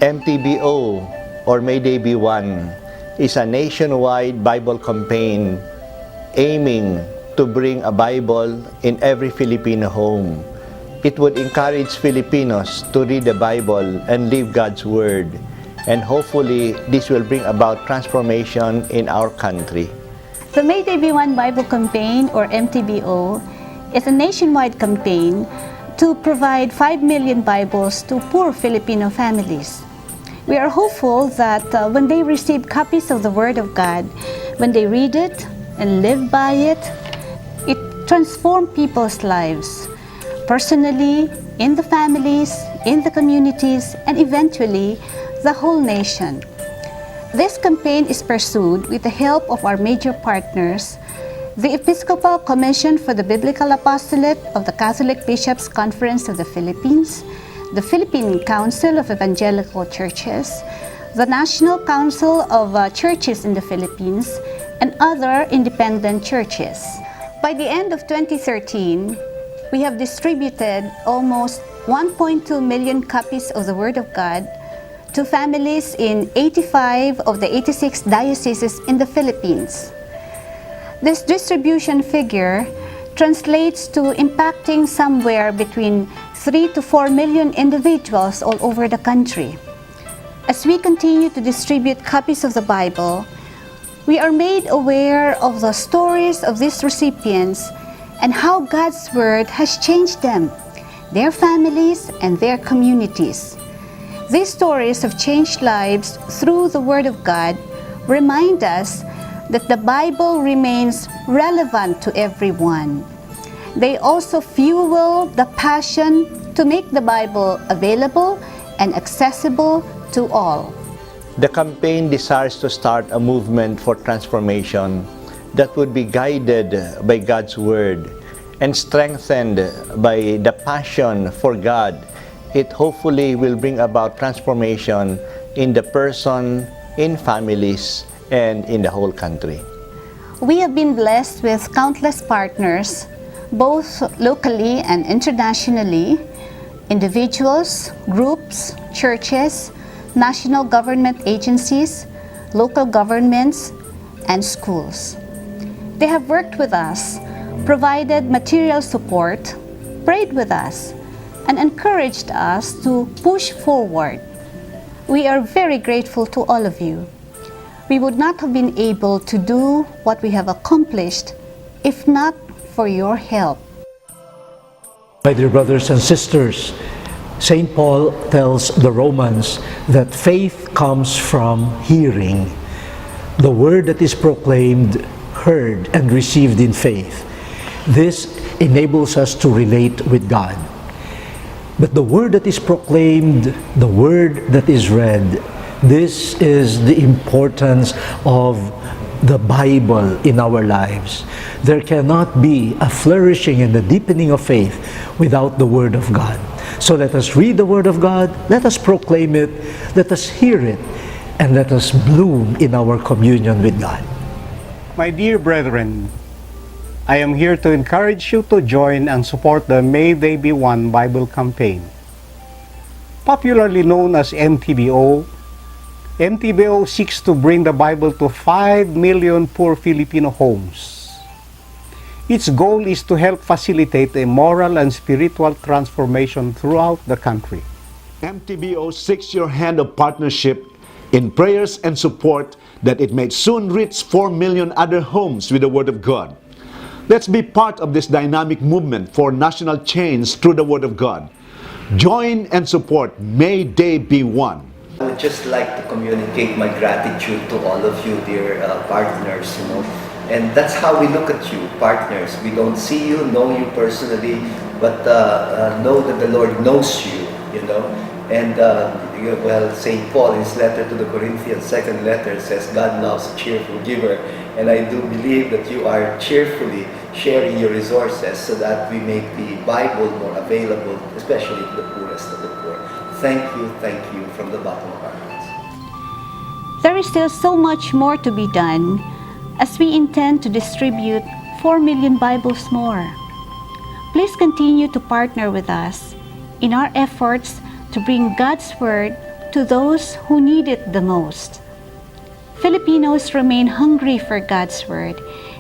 MTBO, or May Day Be One, is a nationwide Bible campaign aiming to bring a Bible in every Filipino home. It would encourage Filipinos to read the Bible and live God's Word, and hopefully this will bring about transformation in our country. The May Day Be One Bible Campaign, or MTBO, is a nationwide campaign to provide 5 million Bibles to poor Filipino families. We are hopeful that when they receive copies of the Word of God, when they read it and live by it, it transforms people's lives, personally, in the families, in the communities, and eventually, the whole nation. This campaign is pursued with the help of our major partners, the Episcopal Commission for the Biblical Apostolate of the Catholic Bishops' Conference of the Philippines, the Philippine Council of Evangelical Churches, the National Council of Churches in the Philippines, and other independent churches. By the end of 2013, we have distributed almost 1.2 million copies of the Word of God to families in 85 of the 86 dioceses in the Philippines. This distribution figure translates to impacting somewhere between 3 to 4 million individuals all over the country. As we continue to distribute copies of the Bible, we are made aware of the stories of these recipients and how God's Word has changed them, their families, and their communities. These stories of changed lives through the Word of God remind us that the Bible remains relevant to everyone. They also fuel the passion to make the Bible available and accessible to all. The campaign desires to start a movement for transformation that would be guided by God's Word and strengthened by the passion for God. It hopefully will bring about transformation in the person, in families, and in the whole country. We have been blessed with countless partners, both locally and internationally, individuals, groups, churches, national government agencies, local governments, and schools. They have worked with us, provided material support, prayed with us, and encouraged us to push forward. We are very grateful to all of you. We would not have been able to do what we have accomplished if not for your help. My dear brothers and sisters, St. Paul tells the Romans that faith comes from hearing. The word that is proclaimed, heard, and received in faith. This enables us to relate with God. But the word that is proclaimed, the word that is read, this is the importance of the Bible in our lives. There cannot be a flourishing and a deepening of faith without the Word of God. So let us read the Word of God, let us proclaim it, let us hear it, and let us bloom in our communion with God. My dear brethren, I am here to encourage you to join and support the May Day Be One Bible Campaign. Popularly known as MTBO, MTBO seeks to bring the Bible to 5 million poor Filipino homes. Its goal is to help facilitate a moral and spiritual transformation throughout the country. MTBO seeks your hand of partnership in prayers and support that it may soon reach 4 million other homes with the Word of God. Let's be part of this dynamic movement for national change through the Word of God. Join and support May Day Be One. I would just like to communicate my gratitude to all of you, dear partners, and that's how we look at you, partners. We don't see you, know you personally, but know that the Lord knows you, and well, St. Paul in his letter to the Corinthians, second letter, says God loves a cheerful giver, and I do believe that you are cheerfully sharing your resources so that we make the Bible more available, especially to the poorest of the poor. Thank you from the bottom of our hearts. There is still so much more to be done as we intend to distribute 4 million Bibles more. Please continue to partner with us in our efforts to bring God's Word to those who need it the most. Filipinos remain hungry for God's Word,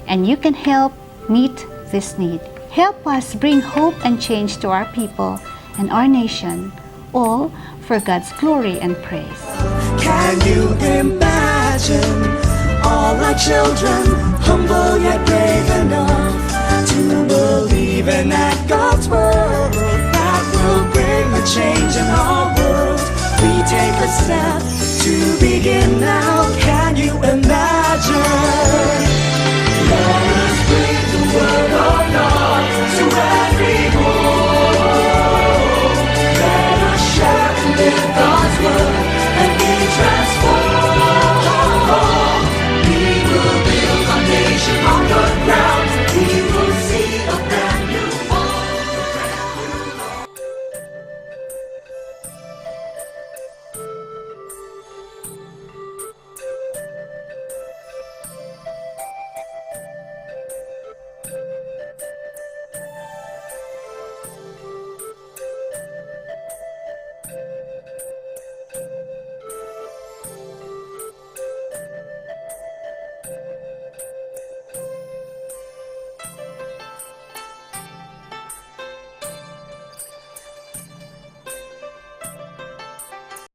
and you can help meet this need. Help us bring hope and change to our people and our nation, all for God's glory and praise. Can you imagine all our children, humble yet brave enough to believe in that God's Word?